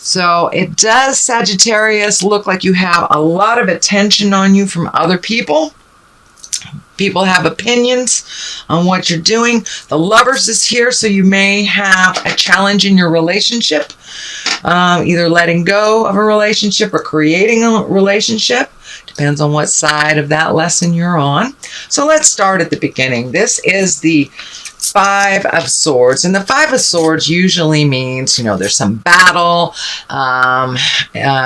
So it does, Sagittarius, look like you have a lot of attention on you from other people. People have opinions on what you're doing. The Lovers is here, so you may have a challenge in your relationship, either letting go of a relationship or creating a relationship. Depends on what side of that lesson you're on. So let's start at the beginning. This is the Five of Swords, and the Five of Swords usually means, there's some battle,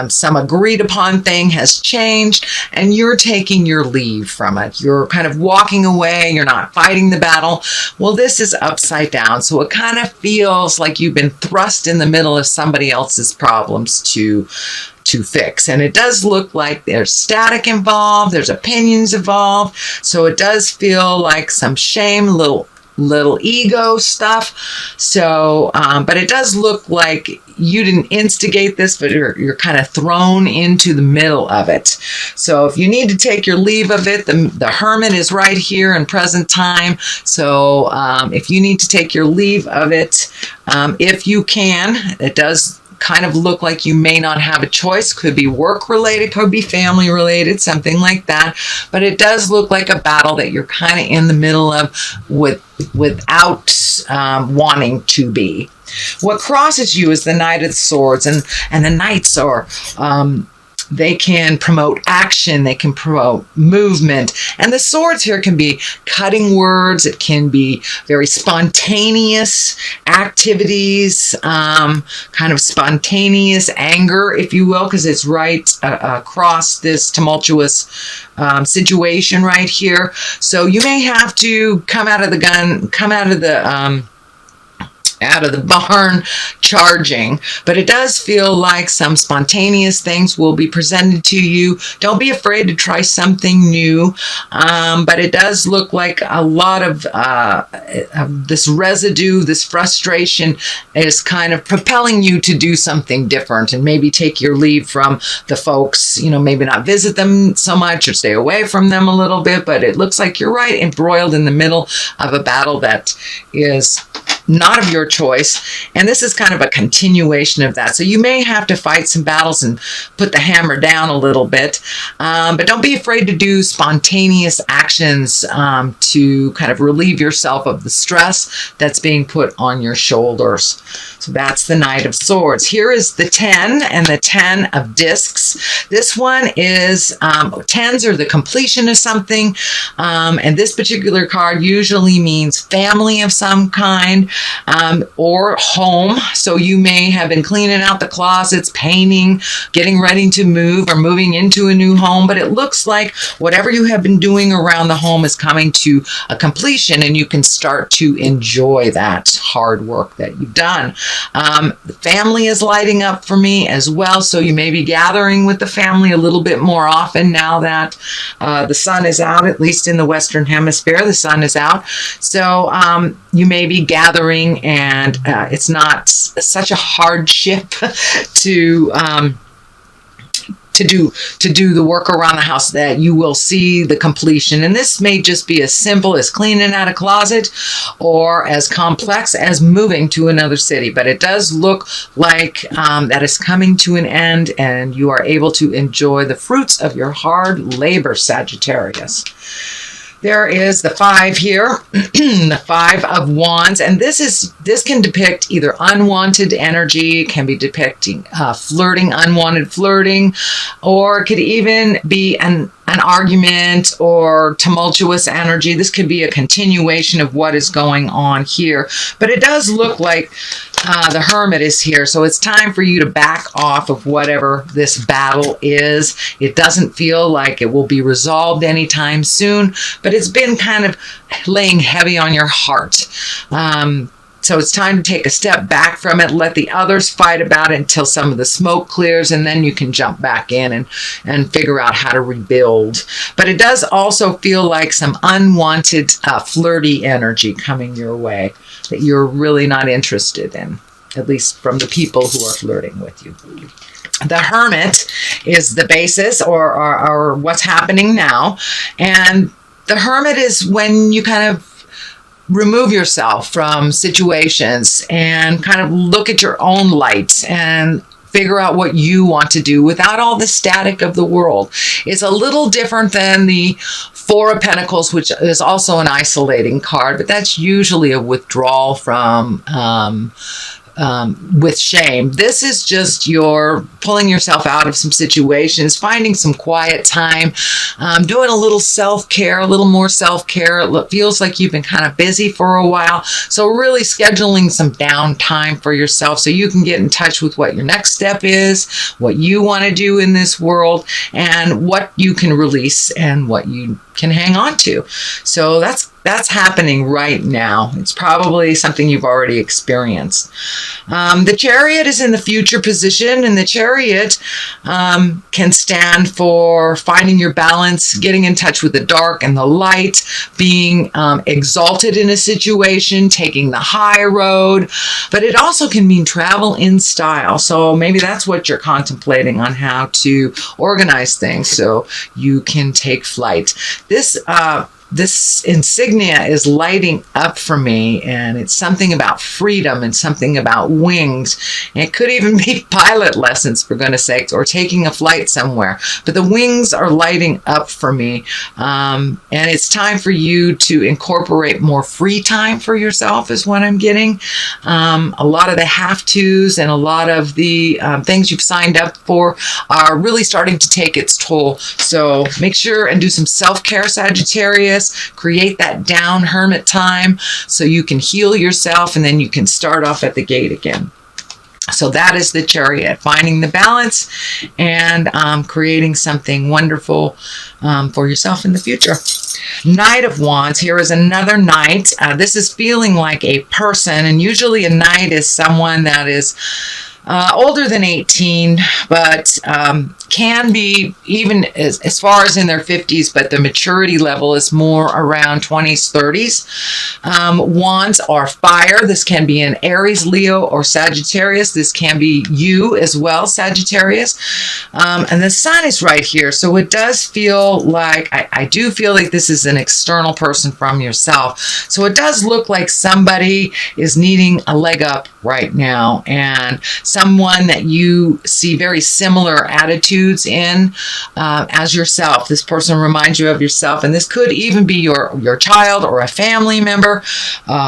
some agreed upon thing has changed, and you're taking your leave from it. You're kind of walking away. You're not fighting the battle. Well, this is upside down, so it kind of feels like you've been thrust in the middle of somebody else's problems to fix. And it does look like there's static involved, there's opinions involved, so it does feel like some shame, little ego stuff. So, but it does look like you didn't instigate this, but you're kind of thrown into the middle of it. So if you need to take your leave of it, the Hermit is right here in present time. So if you need to take your leave of it, if you can, it does kind of look like you may not have a choice. Could be work related, could be family related, something like that. But it does look like a battle that you're kind of in the middle of without wanting to be. What crosses you is the Knight of Swords, and the Knights are they can promote action, they can promote movement. And the swords here can be cutting words, it can be very spontaneous activities, kind of spontaneous anger, if you will, because it's right across this tumultuous situation right here. So you may have to come out of the barn charging, but it does feel like some spontaneous things will be presented to you. Don't be afraid to try something new, but it does look like a lot of this residue, this frustration is kind of propelling you to do something different and maybe take your leave from the folks, maybe not visit them so much or stay away from them a little bit, but it looks like you're right embroiled in the middle of a battle that is not of your choice, and this is kind of a continuation of that. So you may have to fight some battles and put the hammer down a little bit, but don't be afraid to do spontaneous actions to kind of relieve yourself of the stress that's being put on your shoulders. So that's the Knight of Swords. Here is the 10 and the 10 of Discs. This one is, 10s are the completion of something, and this particular card usually means family of some kind, or home. So you may have been cleaning out the closets, painting, getting ready to move, or moving into a new home, but it looks like whatever you have been doing around the home is coming to a completion, and you can start to enjoy that hard work that you've done. The family is lighting up for me as well, so you may be gathering with the family a little bit more often now that the sun is out, at least in the Western Hemisphere, the sun is out. So you may be gathering, and it's not such a hardship to do the work around the house that you will see the completion. And this may just be as simple as cleaning out a closet or as complex as moving to another city. But it does look like that is coming to an end, and you are able to enjoy the fruits of your hard labor, Sagittarius. There is the 5 here, the 5 of Wands, and this can depict either unwanted energy, can be depicting flirting, unwanted flirting, or it could even be an argument or tumultuous energy. This could be a continuation of what is going on here, but it does look like the Hermit is here, so it's time for you to back off of whatever this battle is. It doesn't feel like it will be resolved anytime soon, but it's been kind of laying heavy on your heart. So it's time to take a step back from it, let the others fight about it until some of the smoke clears, and then you can jump back in and figure out how to rebuild. But it does also feel like some unwanted flirty energy coming your way that you're really not interested in, at least from the people who are flirting with you. The Hermit is the basis or what's happening now. And the Hermit is when you kind of remove yourself from situations and kind of look at your own light and figure out what you want to do without all the static of the world. It's a little different than the Four of Pentacles, which is also an isolating card, but that's usually a withdrawal from with shame. This is just your pulling yourself out of some situations, finding some quiet time, doing a little self-care, a little more self-care. It feels like you've been kind of busy for a while. So really scheduling some downtime for yourself so you can get in touch with what your next step is, what you want to do in this world, and what you can release and what you can hang on to. So that's happening right now. It's probably something you've already experienced. The Chariot is in the future position, and the Chariot can stand for finding your balance, getting in touch with the dark and the light, being exalted in a situation, taking the high road, but it also can mean travel in style. So maybe that's what you're contemplating on how to organize things so you can take flight. This insignia is lighting up for me, and it's something about freedom and something about wings. And it could even be pilot lessons, for goodness sakes, or taking a flight somewhere. But the wings are lighting up for me, and it's time for you to incorporate more free time for yourself is what I'm getting. A lot of the have-tos and a lot of the things you've signed up for are really starting to take its toll. So make sure and do some self-care, Sagittarius. Create that down hermit time so you can heal yourself, and then you can start off at the gate again. So that is the Chariot, finding the balance and creating something wonderful for yourself in the future. Knight of Wands. Here is another Knight. This is feeling like a person, and usually a Knight is someone that is older than 18, but can be even as far as in their 50s, but the maturity level is more around 20s, 30s. Wands are fire. This can be an Aries, Leo, or Sagittarius. This can be you as well, Sagittarius. And the sun is right here. So it does feel like, I do feel like this is an external person from yourself. So it does look like somebody is needing a leg up right now, and someone that you see very similar attitudes in as yourself. This person reminds you of yourself, and this could even be your child or a family member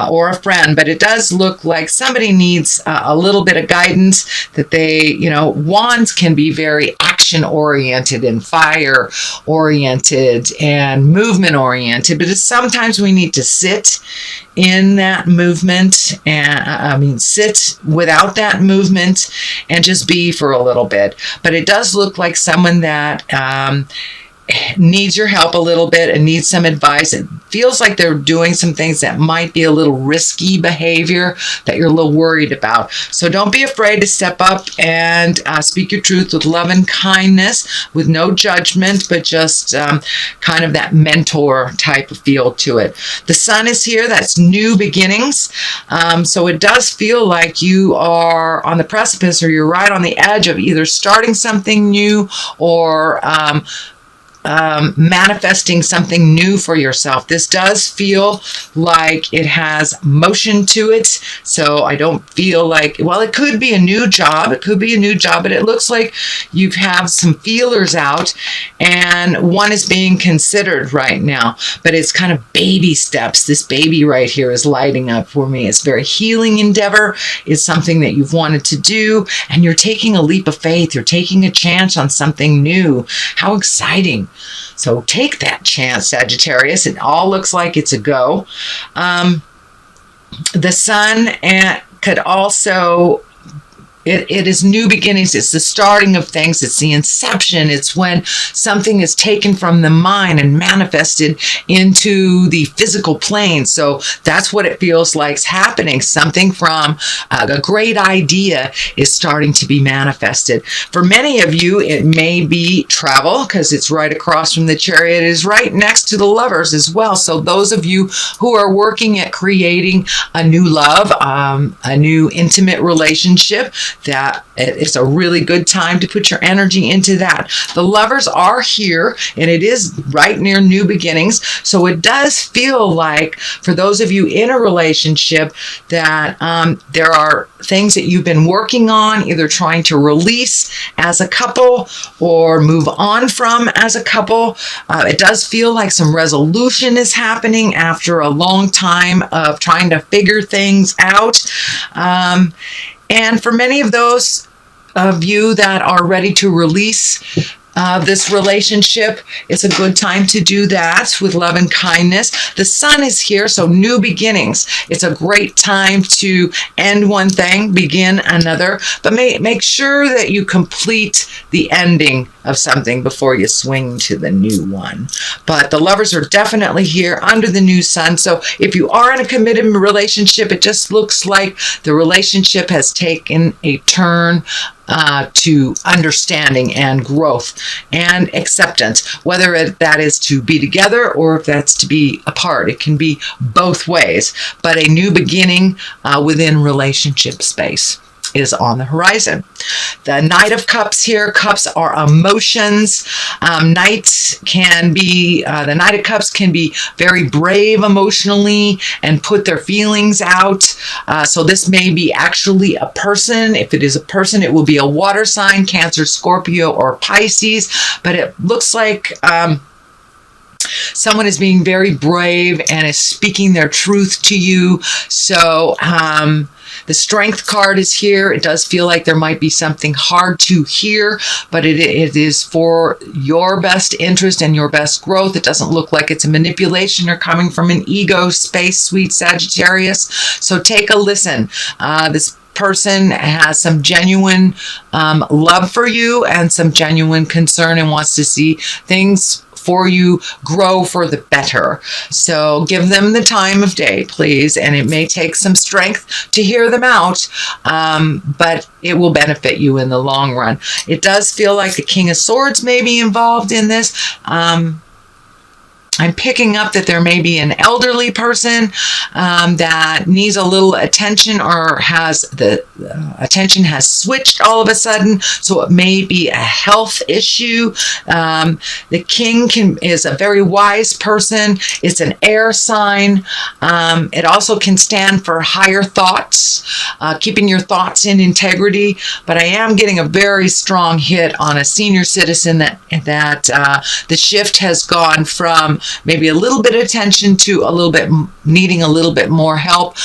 or a friend, but it does look like somebody needs a little bit of guidance, that they, wands can be very action oriented and fire oriented and movement oriented, but sometimes we need to sit in that movement, and sit without that movement and just be for a little bit. But it does look like someone that needs your help a little bit and needs some advice. It feels like they're doing some things that might be a little risky behavior that you're a little worried about. So don't be afraid to step up and speak your truth with love and kindness, with no judgment, but just kind of that mentor type of feel to it. The sun is here. That's new beginnings. So it does feel like you are on the precipice, or you're right on the edge of either starting something new or manifesting something new for yourself. This does feel like it has motion to it. So I don't feel like, well, it could be a new job. It could be a new job, but it looks like you have some feelers out, and one is being considered right now, but it's kind of baby steps. This baby right here is lighting up for me. It's a very healing endeavor. It's something that you've wanted to do, and you're taking a leap of faith. You're taking a chance on something new. How exciting. So take that chance, Sagittarius. It all looks like it's a go. The sun could also, it is new beginnings. It's the starting of things. It's the inception. It's when something is taken from the mind and manifested into the physical plane. So that's what it feels like is happening. Something from a great idea is starting to be manifested. For many of you, it may be travel, because it's right across from the Chariot. It is right next to the Lovers as well. So those of you who are working at creating a new love, a new intimate relationship, that it's a really good time to put your energy into that. The Lovers are here, and it is right near new beginnings. So it does feel like, for those of you in a relationship, that there are things that you've been working on, either trying to release as a couple or move on from as a couple. It does feel like some resolution is happening after a long time of trying to figure things out. And for many of those of you that are ready to release this relationship, it's a good time to do that with love and kindness. The sun is here, so new beginnings. It's a great time to end one thing, begin another, but make sure that you complete the ending of something before you swing to the new one. But the Lovers are definitely here under the new sun. So if you are in a committed relationship, it just looks like the relationship has taken a turn to understanding and growth and acceptance, whether that is to be together or if that's to be apart. It can be both ways, but a new beginning within relationship space is on the horizon. The Knight of Cups here. Cups are emotions. The Knight of Cups can be very brave emotionally and put their feelings out. So this may be actually a person. If it is a person, it will be a water sign, Cancer, Scorpio, or Pisces. But it looks like someone is being very brave and is speaking their truth to you. So the Strength card is here. It does feel like there might be something hard to hear, but it is for your best interest and your best growth. It doesn't look like it's a manipulation or coming from an ego space, sweet Sagittarius. So take a listen. This person has some genuine love for you and some genuine concern and wants to see things for you grow for the better. So give them the time of day, please. And it may take some strength to hear them out, but it will benefit you in the long run. It does feel like the King of Swords may be involved in this. I'm picking up that there may be an elderly person that needs a little attention, or has the attention has switched all of a sudden. So it may be a health issue. The King is a very wise person. It's an air sign. It also can stand for higher thoughts, keeping your thoughts in integrity. But I am getting a very strong hit on a senior citizen that the shift has gone from maybe a little bit of attention to a little bit needing a little bit more help.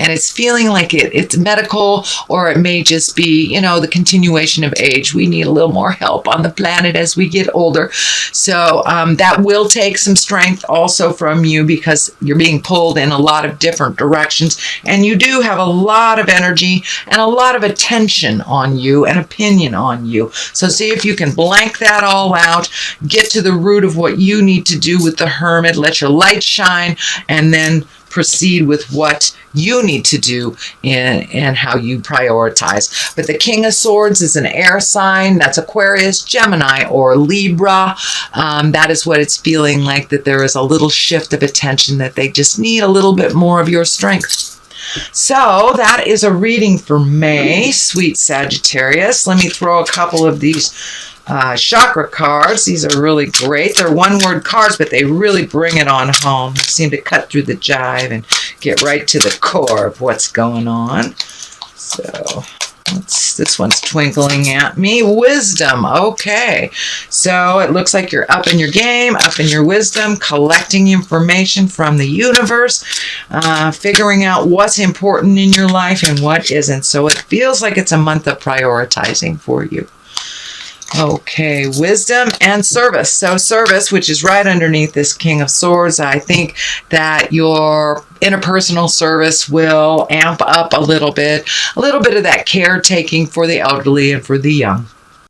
And it's feeling like it's medical, or it may just be, the continuation of age. We need a little more help on the planet as we get older. So that will take some strength also from you, because you're being pulled in a lot of different directions. And you do have a lot of energy and a lot of attention on you and opinion on you. So see if you can blank that all out, get to the root of what you need to do with the Hermit, let your light shine, and then proceed with what you need to do and how you prioritize. But the King of Swords is an air sign. That's Aquarius, Gemini, or Libra. That is what it's feeling like, that there is a little shift of attention, that they just need a little bit more of your strength. So that is a reading for May, sweet Sagittarius. Let me throw a couple of these chakra cards. These are really great. They're one-word cards, but they really bring it on home. They seem to cut through the jive and get right to the core of what's going on. So this one's twinkling at me. Wisdom. Okay. So it looks like you're up in your game, up in your wisdom, collecting information from the universe, figuring out what's important in your life and what isn't. So it feels like it's a month of prioritizing for you. Okay, wisdom and service. So service, which is right underneath this King of Swords, I think that your interpersonal service will amp up a little bit of that caretaking for the elderly and for the young.